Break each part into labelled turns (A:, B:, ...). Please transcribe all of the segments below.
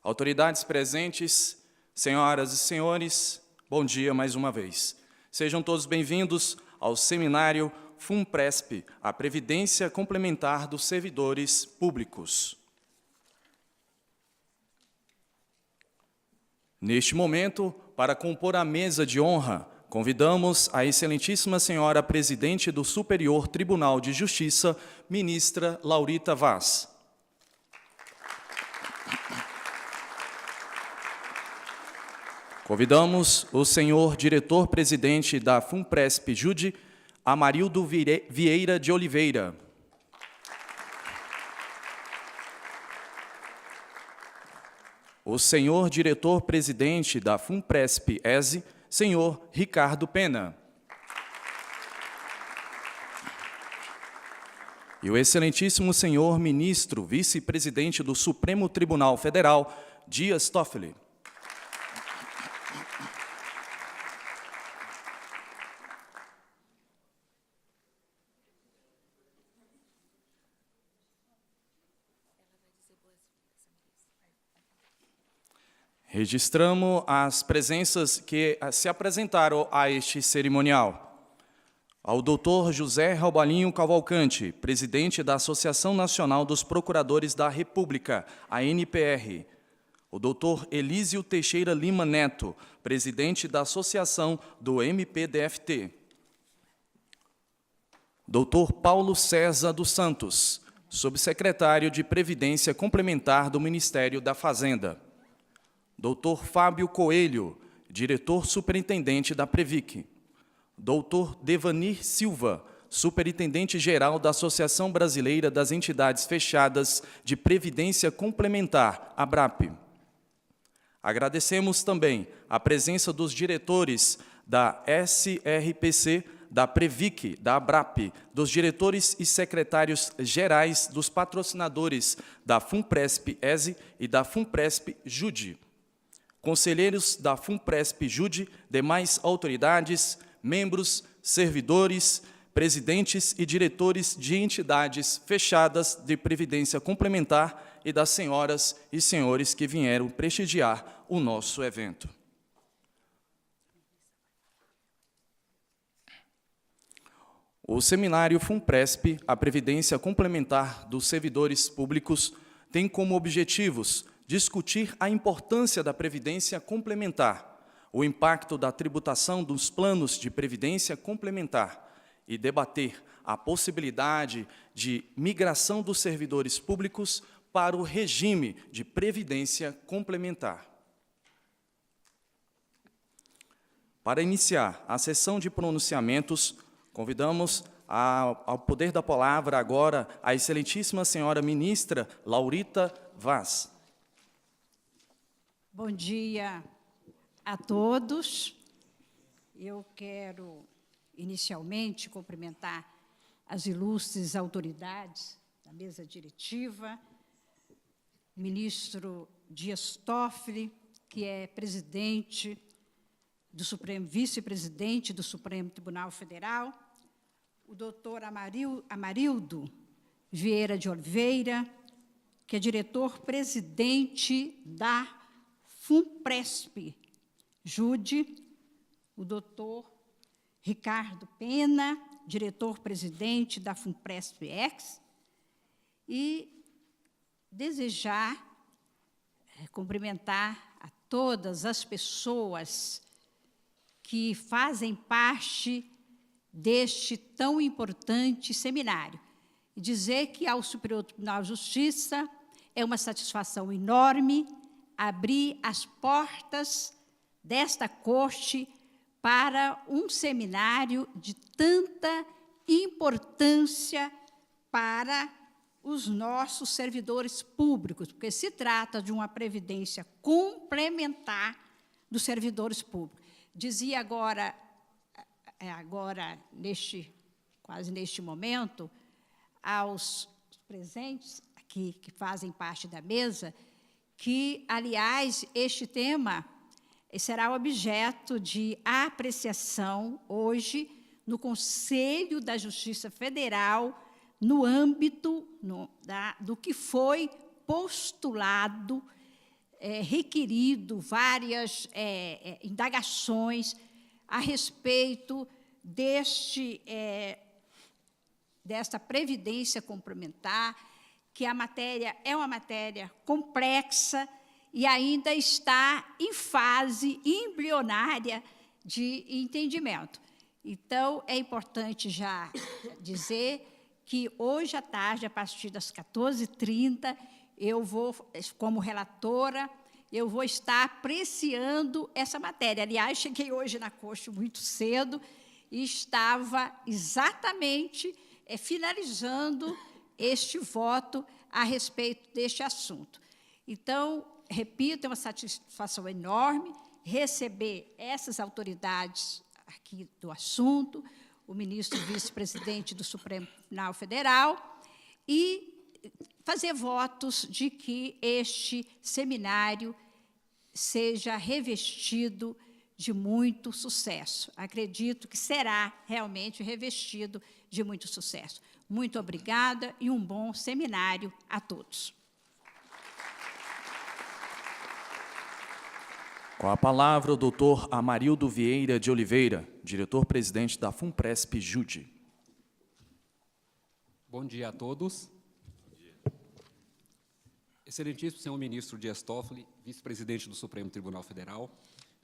A: Autoridades presentes, senhoras e senhores, bom dia mais uma vez. Sejam todos bem-vindos ao seminário FUNPRESP, a Previdência Complementar dos Servidores Públicos. Neste momento, para compor a mesa de honra, convidamos a excelentíssima senhora Presidente do Superior Tribunal de Justiça, ministra Laurita Vaz. Convidamos o senhor diretor-presidente da FUNPRESP-JUDE, Amarildo Vieira de Oliveira. O senhor diretor-presidente da FUNPRESP-ESE, senhor Ricardo Pena. E o excelentíssimo senhor ministro, vice-presidente do Supremo Tribunal Federal, Dias Toffoli. Registramos as presenças que se apresentaram a este cerimonial. Ao doutor José Raubalinho Cavalcante, presidente da Associação Nacional dos Procuradores da República, a ANPR. O doutor Elísio Teixeira Lima Neto, presidente da Associação do MPDFT. Doutor Paulo César dos Santos, subsecretário de Previdência Complementar do Ministério da Fazenda. Doutor Fábio Coelho, diretor superintendente da Previc. Doutor Devanir Silva, superintendente-geral da Associação Brasileira das Entidades Fechadas de Previdência Complementar, ABRAP. Agradecemos também a presença dos diretores da SRPC, da Previc, da ABRAP, dos diretores e secretários gerais dos patrocinadores da FUNPRESP-ESE e da FUNPRESP-JUDE. Conselheiros da FUNPRESP-JUDE, demais autoridades, membros, servidores, presidentes e diretores de entidades fechadas de previdência complementar e das senhoras e senhores que vieram prestigiar o nosso evento. O seminário FUNPRESP, a Previdência Complementar dos Servidores Públicos, tem como objetivos discutir a importância da previdência complementar, o impacto da tributação dos planos de previdência complementar e debater a possibilidade de migração dos servidores públicos para o regime de previdência complementar. Para iniciar a sessão de pronunciamentos, convidamos ao poder da palavra agora a excelentíssima senhora ministra Laurita Vaz.
B: Bom dia a todos. Eu quero, inicialmente, cumprimentar as ilustres autoridades da mesa diretiva, o ministro Dias Toffoli, que é presidente do Supremo, vice-presidente do Supremo Tribunal Federal, o doutor Amarildo Vieira de Oliveira, que é diretor-presidente da FUNPRESP-JUDE, o doutor Ricardo Pena, diretor-presidente da FUNPRESP-EX, e desejar cumprimentar a todas as pessoas que fazem parte deste tão importante seminário. E dizer que ao Superior Tribunal de Justiça é uma satisfação enorme abrir as portas desta corte para um seminário de tanta importância para os nossos servidores públicos, porque se trata de uma previdência complementar dos servidores públicos. Dizia agora quase neste momento, aos presentes aqui que fazem parte da mesa, que, aliás, este tema será objeto de apreciação hoje no Conselho da Justiça Federal, no âmbito do que foi postulado requerido várias indagações a respeito desta previdência complementar, que a matéria é uma matéria complexa e ainda está em fase embrionária de entendimento. Então, é importante já dizer que hoje à tarde, a partir das 14h30, eu vou, como relatora, eu vou estar apreciando essa matéria. Aliás, cheguei hoje na Coxa muito cedo e estava exatamente finalizando este voto a respeito deste assunto. Então, repito, é uma satisfação enorme receber essas autoridades aqui do assunto, o ministro vice-presidente do Supremo Tribunal Federal, e fazer votos de que este seminário seja revestido de muito sucesso. Acredito que será realmente revestido de muito sucesso. Muito obrigada e um bom seminário a todos.
A: Com a palavra, o doutor Amarildo Vieira de Oliveira, diretor-presidente da FUNPRESP-JUDE.
C: Bom dia a todos. Excelentíssimo senhor ministro Dias Toffoli, vice-presidente do Supremo Tribunal Federal,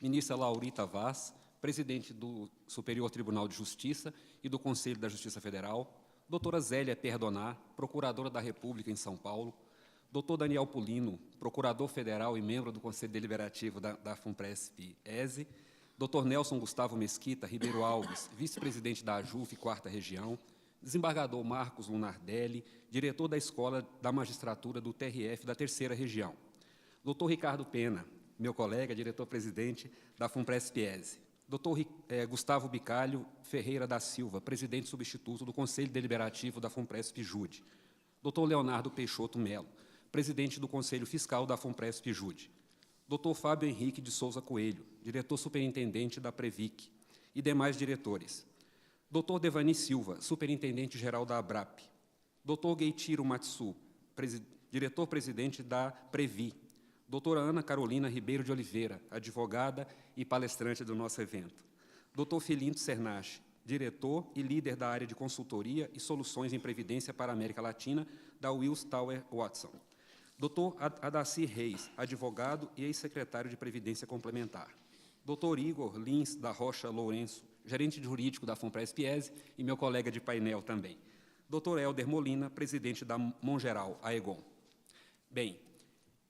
C: ministra Laurita Vaz, presidente do Superior Tribunal de Justiça e do Conselho da Justiça Federal, doutora Zélia Perdonar, procuradora da República em São Paulo, doutor Daniel Pulino, procurador federal e membro do Conselho Deliberativo da FUNPRESP-ESE, doutor Nelson Gustavo Mesquita Ribeiro Alves, vice-presidente da AJUF, 4ª Região, desembargador Marcos Lunardelli, diretor da Escola da Magistratura do TRF da 3ª Região, doutor Ricardo Pena, meu colega, diretor-presidente da FUNPRESP-ESE, doutor Gustavo Bicalho Ferreira da Silva, presidente substituto do Conselho Deliberativo da FUNPRESP-JUDE, doutor Leonardo Peixoto Melo, presidente do Conselho Fiscal da FUNPRESP-JUDE, doutor Fábio Henrique de Souza Coelho, diretor superintendente da Previc, e demais diretores, doutor Devani Silva, superintendente-geral da ABRAP, doutor Gueitiro Matsu, diretor-presidente da Previ, doutora Ana Carolina Ribeiro de Oliveira, advogada e palestrante do nosso evento, doutor Filinto Cernache, diretor e líder da área de consultoria e soluções em previdência para a América Latina da Wills Tower Watson, doutor Adacir Reis, advogado e ex-secretário de Previdência Complementar, doutor Igor Lins da Rocha Lourenço, gerente jurídico da FUNPRESP-ESE e meu colega de painel também, doutor Helder Molina, presidente da Mongeral, Aegon. Bem,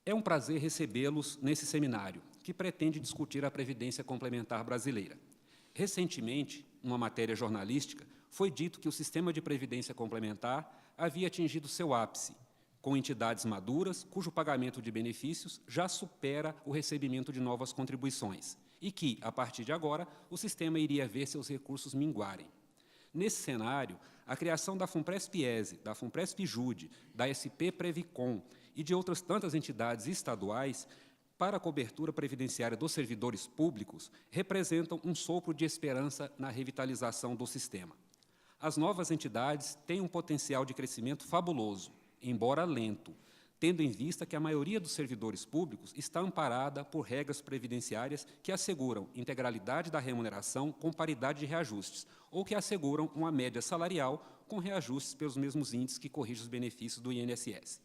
C: é um prazer recebê-los nesse seminário, que pretende discutir a Previdência Complementar brasileira. Recentemente, numa matéria jornalística, foi dito que o sistema de previdência complementar havia atingido seu ápice, com entidades maduras, cujo pagamento de benefícios já supera o recebimento de novas contribuições, e que, a partir de agora, o sistema iria ver seus recursos minguarem. Nesse cenário, a criação da FUNPRESP-ESE, da FUNPRESP-JUDE, da SP Previcom e de outras tantas entidades estaduais para a cobertura previdenciária dos servidores públicos representam um sopro de esperança na revitalização do sistema. As novas entidades têm um potencial de crescimento fabuloso, embora lento, tendo em vista que a maioria dos servidores públicos está amparada por regras previdenciárias que asseguram integralidade da remuneração com paridade de reajustes, ou que asseguram uma média salarial com reajustes pelos mesmos índices que corrigem os benefícios do INSS.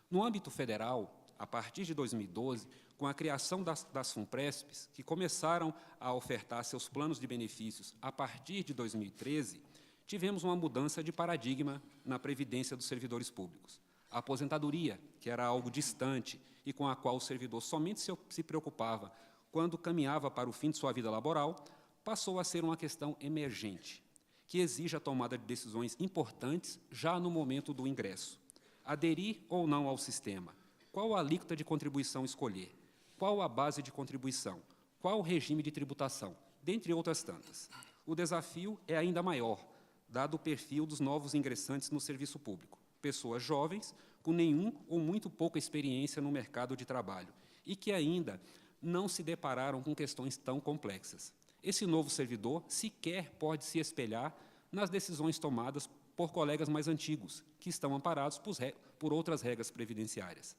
C: No âmbito federal, a partir de 2012, com a criação das FUNPRESPs, que começaram a ofertar seus planos de benefícios a partir de 2013, tivemos uma mudança de paradigma na previdência dos servidores públicos. A aposentadoria, que era algo distante e com a qual o servidor somente se preocupava quando caminhava para o fim de sua vida laboral, passou a ser uma questão emergente, que exige a tomada de decisões importantes já no momento do ingresso. Aderir ou não ao sistema? Qual a alíquota de contribuição escolher? Qual a base de contribuição? Qual o regime de tributação? Dentre outras tantas. O desafio é ainda maior, dado o perfil dos novos ingressantes no serviço público. Pessoas jovens, com nenhum ou muito pouca experiência no mercado de trabalho e que ainda não se depararam com questões tão complexas. Esse novo servidor sequer pode se espelhar nas decisões tomadas por colegas mais antigos, que estão amparados por outras regras previdenciárias.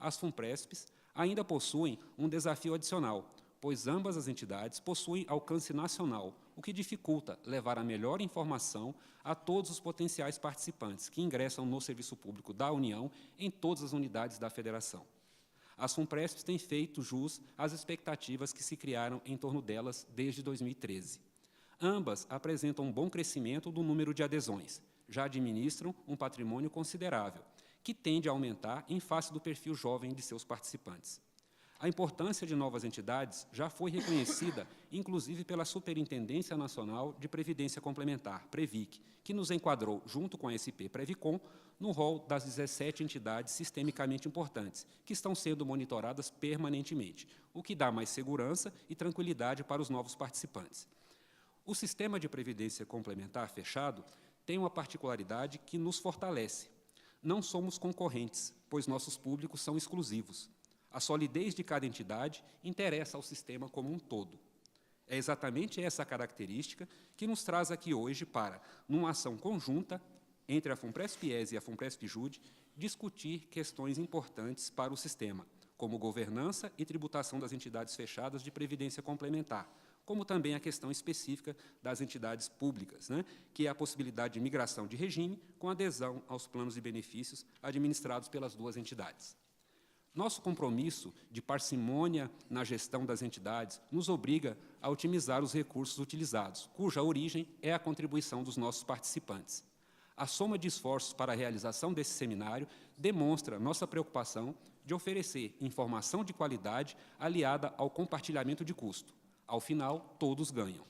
C: As FUNPRESPs ainda possuem um desafio adicional, pois ambas as entidades possuem alcance nacional, o que dificulta levar a melhor informação a todos os potenciais participantes que ingressam no serviço público da União em todas as unidades da Federação. As FUNPRESPs têm feito jus às expectativas que se criaram em torno delas desde 2013. Ambas apresentam um bom crescimento do número de adesões, já administram um patrimônio considerável, que tende a aumentar em face do perfil jovem de seus participantes. A importância de novas entidades já foi reconhecida, inclusive pela Superintendência Nacional de Previdência Complementar, PREVIC, que nos enquadrou, junto com a SP Previcom, no rol das 17 entidades sistemicamente importantes, que estão sendo monitoradas permanentemente, o que dá mais segurança e tranquilidade para os novos participantes. O sistema de previdência complementar fechado tem uma particularidade que nos fortalece. Não somos concorrentes, pois nossos públicos são exclusivos. A solidez de cada entidade interessa ao sistema como um todo. É exatamente essa característica que nos traz aqui hoje para, numa ação conjunta entre a FUNPRESP-ESE e a FUNPRESP-JUDE, discutir questões importantes para o sistema, como governança e tributação das entidades fechadas de previdência complementar, como também a questão específica das entidades públicas, que é a possibilidade de migração de regime com adesão aos planos e benefícios administrados pelas duas entidades. Nosso compromisso de parcimônia na gestão das entidades nos obriga a otimizar os recursos utilizados, cuja origem é a contribuição dos nossos participantes. A soma de esforços para a realização desse seminário demonstra nossa preocupação de oferecer informação de qualidade aliada ao compartilhamento de custo. Ao final, todos ganham.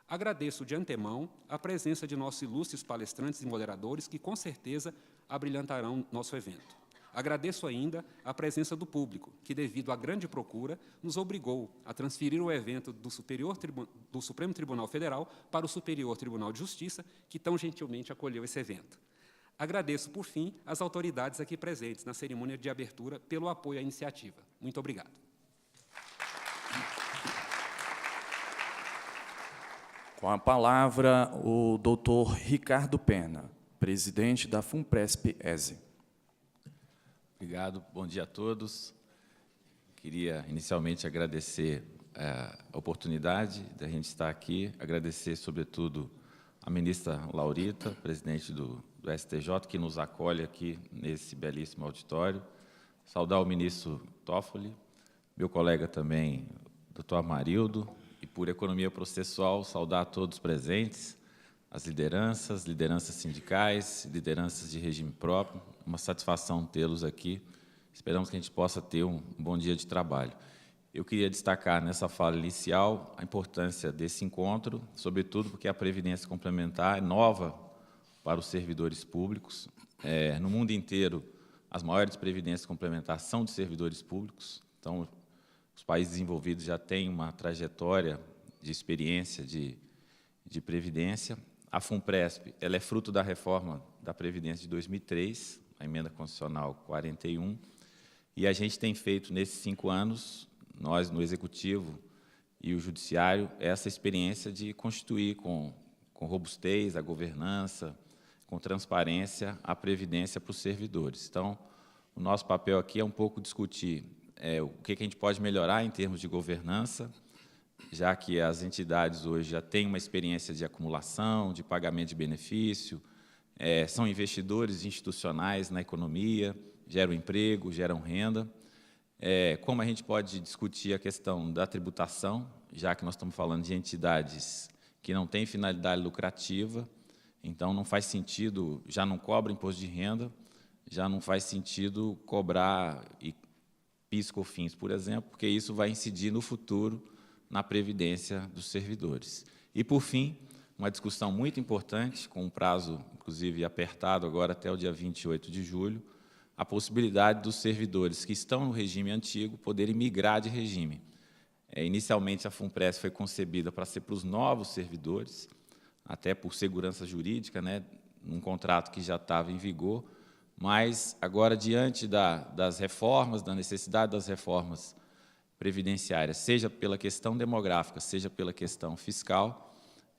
C: Agradeço de antemão a presença de nossos ilustres palestrantes e moderadores que, com certeza, abrilhantarão nosso evento. Agradeço ainda a presença do público, que, devido à grande procura, nos obrigou a transferir o evento do Supremo Tribunal Federal para o Superior Tribunal de Justiça, que tão gentilmente acolheu esse evento. Agradeço, por fim, às autoridades aqui presentes na cerimônia de abertura pelo apoio à iniciativa. Muito obrigado.
A: Com a palavra, o doutor Ricardo Pena, presidente da FUNPRESP-ESE.
D: Obrigado, bom dia a todos. Queria inicialmente agradecer a oportunidade da gente estar aqui, agradecer, sobretudo, a ministra Laurita, presidente do STJ, que nos acolhe aqui nesse belíssimo auditório, saudar o ministro Toffoli, meu colega também, doutor Amarildo, e por economia processual, saudar a todos os presentes, as lideranças sindicais, lideranças de regime próprio. Uma satisfação tê-los aqui. Esperamos que a gente possa ter um bom dia de trabalho. Eu queria destacar nessa fala inicial a importância desse encontro, sobretudo porque a Previdência Complementar é nova para os servidores públicos. No mundo inteiro, as maiores previdências complementares são de servidores públicos. Então, os países desenvolvidos já têm uma trajetória de experiência de previdência. A FUNPRESP ela é fruto da reforma da Previdência de 2003, a emenda constitucional 41, e a gente tem feito, nesses 5 anos, nós, no Executivo e o Judiciário, essa experiência de constituir com robustez a governança, com transparência, a previdência para os servidores. Então, o nosso papel aqui é um pouco discutir o que a gente pode melhorar em termos de governança, já que as entidades hoje já têm uma experiência de acumulação, de pagamento de benefício, são investidores institucionais na economia, geram emprego, geram renda. Como a gente pode discutir a questão da tributação, já que nós estamos falando de entidades que não têm finalidade lucrativa, então não faz sentido, já não cobra imposto de renda, já não faz sentido cobrar PIS, COFINS, por exemplo, porque isso vai incidir no futuro na previdência dos servidores. E, por fim, uma discussão muito importante, com um prazo, inclusive, apertado agora até o dia 28 de julho, a possibilidade dos servidores que estão no regime antigo poderem migrar de regime. Inicialmente, a FUNPRESP foi concebida para ser para os novos servidores, até por segurança jurídica, num contrato que já estava em vigor, mas agora, diante das reformas, da necessidade das reformas previdenciárias, seja pela questão demográfica, seja pela questão fiscal,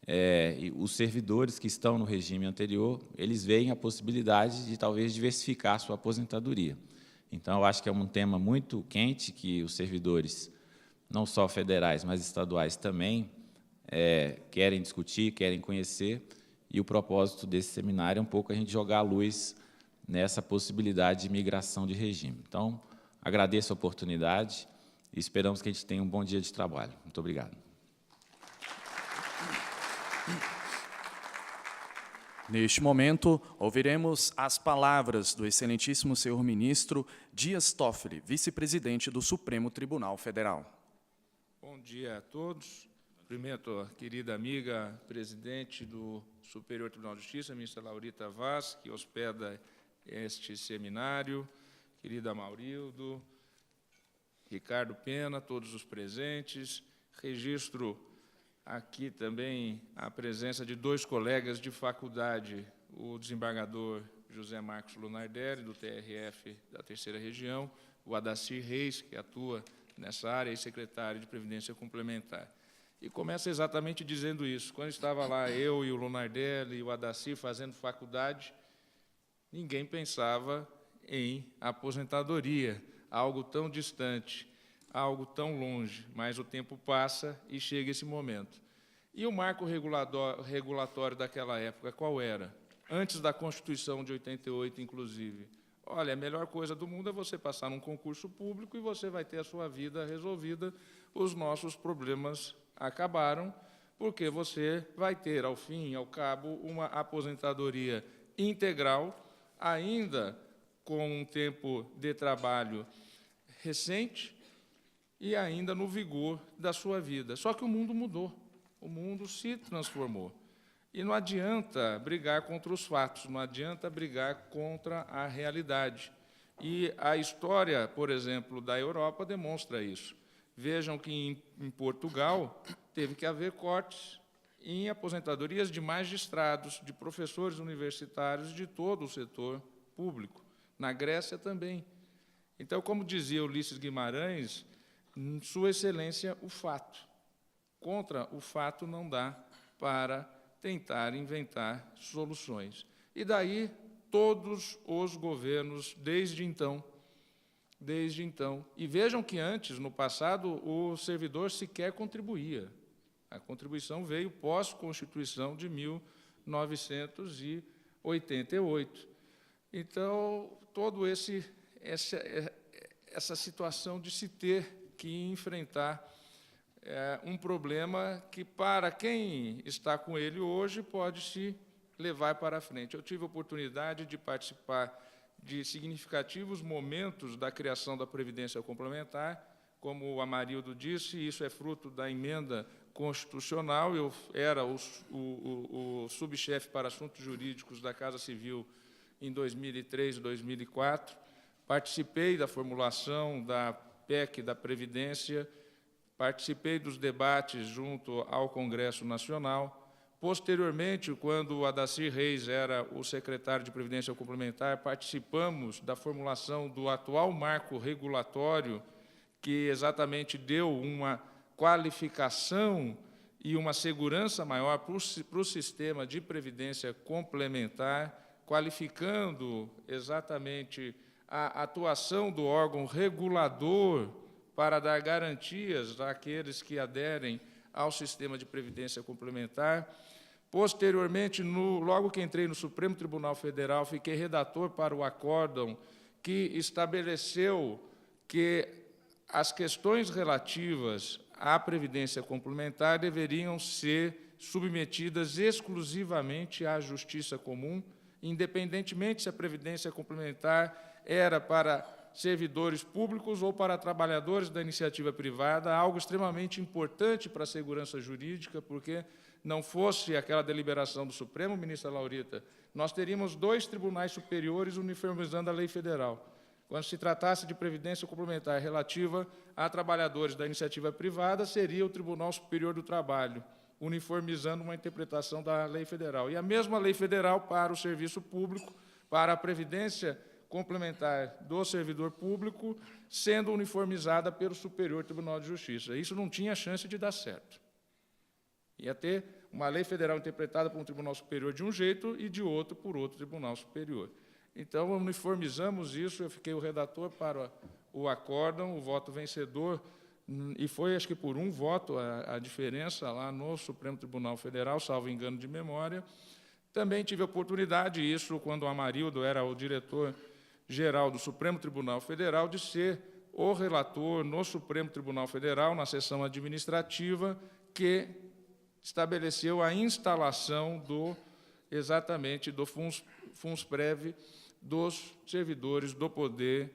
D: e os servidores que estão no regime anterior, eles veem a possibilidade de, talvez, diversificar a sua aposentadoria. Então, eu acho que é um tema muito quente que os servidores, não só federais, mas estaduais também, querem discutir, querem conhecer, e o propósito desse seminário é um pouco a gente jogar a luz nessa possibilidade de migração de regime. Então, agradeço a oportunidade e esperamos que a gente tenha um bom dia de trabalho. Muito obrigado.
A: Neste momento, ouviremos as palavras do excelentíssimo senhor ministro Dias Toffoli, vice-presidente do Supremo Tribunal Federal.
E: Bom dia a todos. Cumprimento a querida amiga, presidente do Superior Tribunal de Justiça, a ministra Laurita Vaz, que hospeda este seminário, querida Maurildo, Ricardo Pena, todos os presentes. Registro aqui também a presença de 2 colegas de faculdade, o desembargador José Marcos Lunardelli, do TRF da Terceira Região, o Adacir Reis, que atua nessa área, e secretário de Previdência Complementar. E começa exatamente dizendo isso. Quando estava lá eu e o Lunardelli e o Adacir fazendo faculdade, ninguém pensava em aposentadoria, algo tão distante, algo tão longe, mas o tempo passa e chega esse momento. E o marco regulatório daquela época, qual era? Antes da Constituição de 88, inclusive. Olha, a melhor coisa do mundo é você passar num concurso público e você vai ter a sua vida resolvida, os nossos problemas acabaram, porque você vai ter, ao fim e ao cabo, uma aposentadoria integral, ainda com um tempo de trabalho recente e ainda no vigor da sua vida. Só que o mundo mudou, o mundo se transformou. E não adianta brigar contra os fatos, não adianta brigar contra a realidade. E a história, por exemplo, da Europa demonstra isso. Vejam que em Portugal teve que haver cortes em aposentadorias de magistrados, de professores universitários, de todo o setor público. Na Grécia também. Então, como dizia Ulisses Guimarães, Sua Excelência, o fato. Contra o fato não dá para tentar inventar soluções. E daí todos os governos, desde então. E vejam que antes, no passado, o servidor sequer contribuía. A contribuição veio pós-Constituição de 1988. Então, toda essa situação de se ter que enfrentar um problema que, para quem está com ele hoje, pode se levar para frente. Eu tive a oportunidade de participar de significativos momentos da criação da Previdência Complementar. Como o Amarildo disse, isso é fruto da emenda constitucional. Eu era o subchefe para assuntos jurídicos da Casa Civil em 2003 e 2004. Participei da formulação da PEC da Previdência, participei dos debates junto ao Congresso Nacional. Posteriormente, quando o Adacir Reis era o secretário de Previdência Complementar, participamos da formulação do atual marco regulatório, que exatamente deu uma qualificação e uma segurança maior para o sistema de previdência complementar, qualificando exatamente a atuação do órgão regulador para dar garantias àqueles que aderem ao sistema de previdência complementar. Posteriormente, logo que entrei no Supremo Tribunal Federal, fiquei redator para o acórdão que estabeleceu que as questões relativas à previdência complementar deveriam ser submetidas exclusivamente à justiça comum, independentemente se a previdência complementar era para servidores públicos ou para trabalhadores da iniciativa privada, algo extremamente importante para a segurança jurídica, porque não fosse aquela deliberação do Supremo, ministra Laurita, nós teríamos 2 tribunais superiores uniformizando a lei federal. Quando se tratasse de previdência complementar relativa a trabalhadores da iniciativa privada, seria o Tribunal Superior do Trabalho, uniformizando uma interpretação da lei federal. E a mesma lei federal para o serviço público, para a previdência complementar do servidor público, sendo uniformizada pelo Superior Tribunal de Justiça. Isso não tinha chance de dar certo. Ia ter uma lei federal interpretada por um tribunal superior de um jeito e de outro por outro tribunal superior. Então, uniformizamos isso, eu fiquei o redator para o acórdão, o voto vencedor, e foi, acho que por um voto, a diferença lá no Supremo Tribunal Federal, salvo engano de memória. Também tive a oportunidade, isso quando o Amarildo era o diretor-geral do Supremo Tribunal Federal, de ser o relator no Supremo Tribunal Federal, na sessão administrativa, que estabeleceu a instalação exatamente do FUNSPREV dos servidores do poder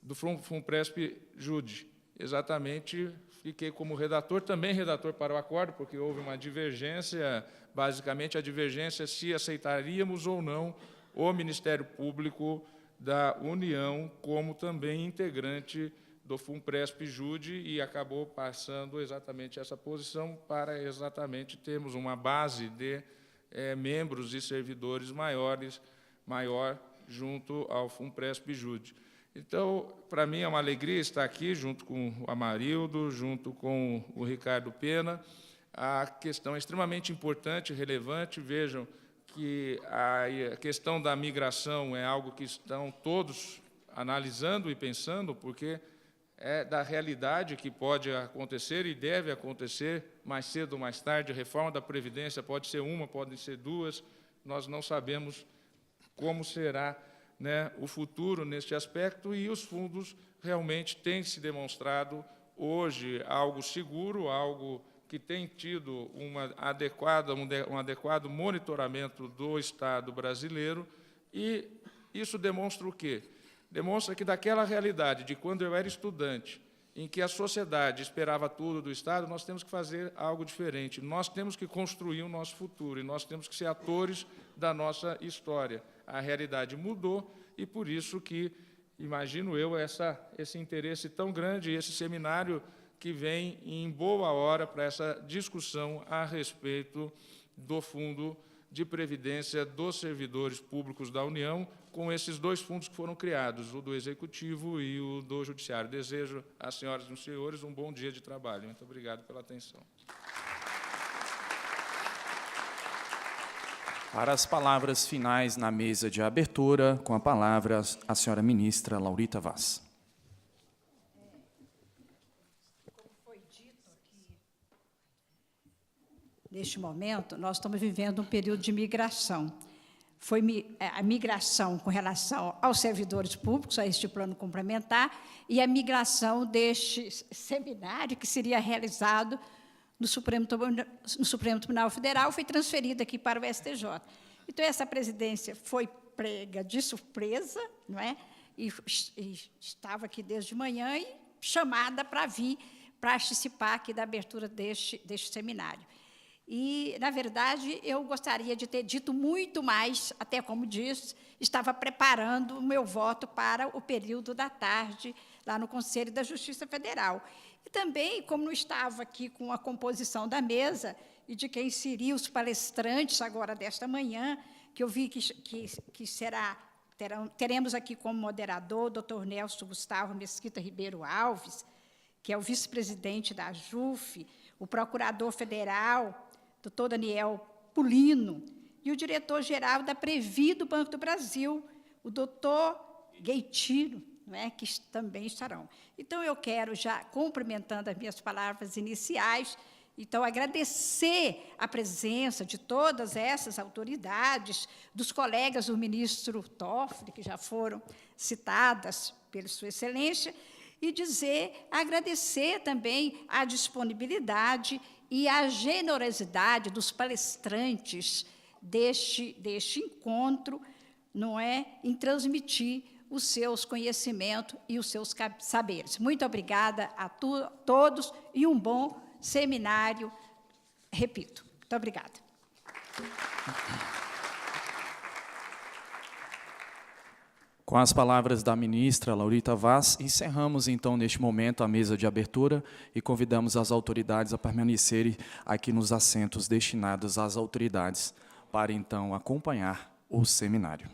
E: do FUNPRESP-JUDE. Exatamente, fiquei como redator, também redator para o acordo, porque houve uma divergência, basicamente a divergência se aceitaríamos ou não o Ministério Público da União como também integrante do FUNPRESP-JUDE, e acabou passando exatamente essa posição para exatamente termos uma base de membros e servidores maior junto ao FUNPRESP-JUDE. Então, para mim é uma alegria estar aqui junto com o Amarildo, junto com o Ricardo Pena. A questão é extremamente importante, relevante. Vejam que a questão da migração é algo que estão todos analisando e pensando, porque é da realidade que pode acontecer e deve acontecer mais cedo ou mais tarde. A reforma da Previdência pode ser uma, pode ser duas, nós não sabemos como será, né, o futuro neste aspecto, e os fundos realmente têm se demonstrado hoje algo seguro, algo que tem tido um adequado monitoramento do Estado brasileiro, e isso demonstra o quê? Demonstra que daquela realidade de quando eu era estudante, em que a sociedade esperava tudo do Estado, nós temos que fazer algo diferente, nós temos que construir o nosso futuro, e nós temos que ser atores da nossa história. A realidade mudou, e por isso que, imagino eu, esse interesse tão grande, esse seminário que vem em boa hora para essa discussão a respeito do Fundo de Previdência dos Servidores Públicos da União, com esses dois fundos que foram criados, o do Executivo e o do Judiciário. Desejo às senhoras e aos senhores um bom dia de trabalho. Muito obrigado pela atenção.
A: Para as palavras finais na mesa de abertura, com a palavra a senhora ministra Laurita Vaz.
B: Como foi dito aqui, neste momento, nós estamos vivendo um período de migração. Foi a migração com relação aos servidores públicos, a este plano complementar, e a migração deste seminário que seria realizado no Supremo Tribunal Federal, foi transferida aqui para o STJ. Então, essa presidência foi pega de surpresa, não é? E estava aqui desde manhã e chamada para vir participar aqui da abertura deste seminário. E, na verdade, eu gostaria de ter dito muito mais, até como disse, estava preparando o meu voto para o período da tarde, lá no Conselho da Justiça Federal. E também, como não estava aqui com a composição da mesa e de quem seriam os palestrantes agora desta manhã, que eu vi que teremos aqui como moderador o doutor Nelson Gustavo Mesquita Ribeiro Alves, que é o vice-presidente da JUF, o procurador federal, doutor Daniel Pulino, e o diretor-geral da Previ do Banco do Brasil, o doutor Gueitiro, não é, que também estarão. Então, eu quero, já cumprimentando as minhas palavras iniciais, então, agradecer a presença de todas essas autoridades, dos colegas do ministro Toffoli, que já foram citadas pela Sua Excelência, e agradecer também a disponibilidade e a generosidade dos palestrantes deste encontro, não é, em transmitir os seus conhecimentos e os seus saberes. Muito obrigada a todos e um bom seminário, repito. Muito obrigada.
A: Com as palavras da ministra Laurita Vaz, encerramos, então, neste momento, a mesa de abertura e convidamos as autoridades a permanecerem aqui nos assentos destinados às autoridades para, então, acompanhar o seminário.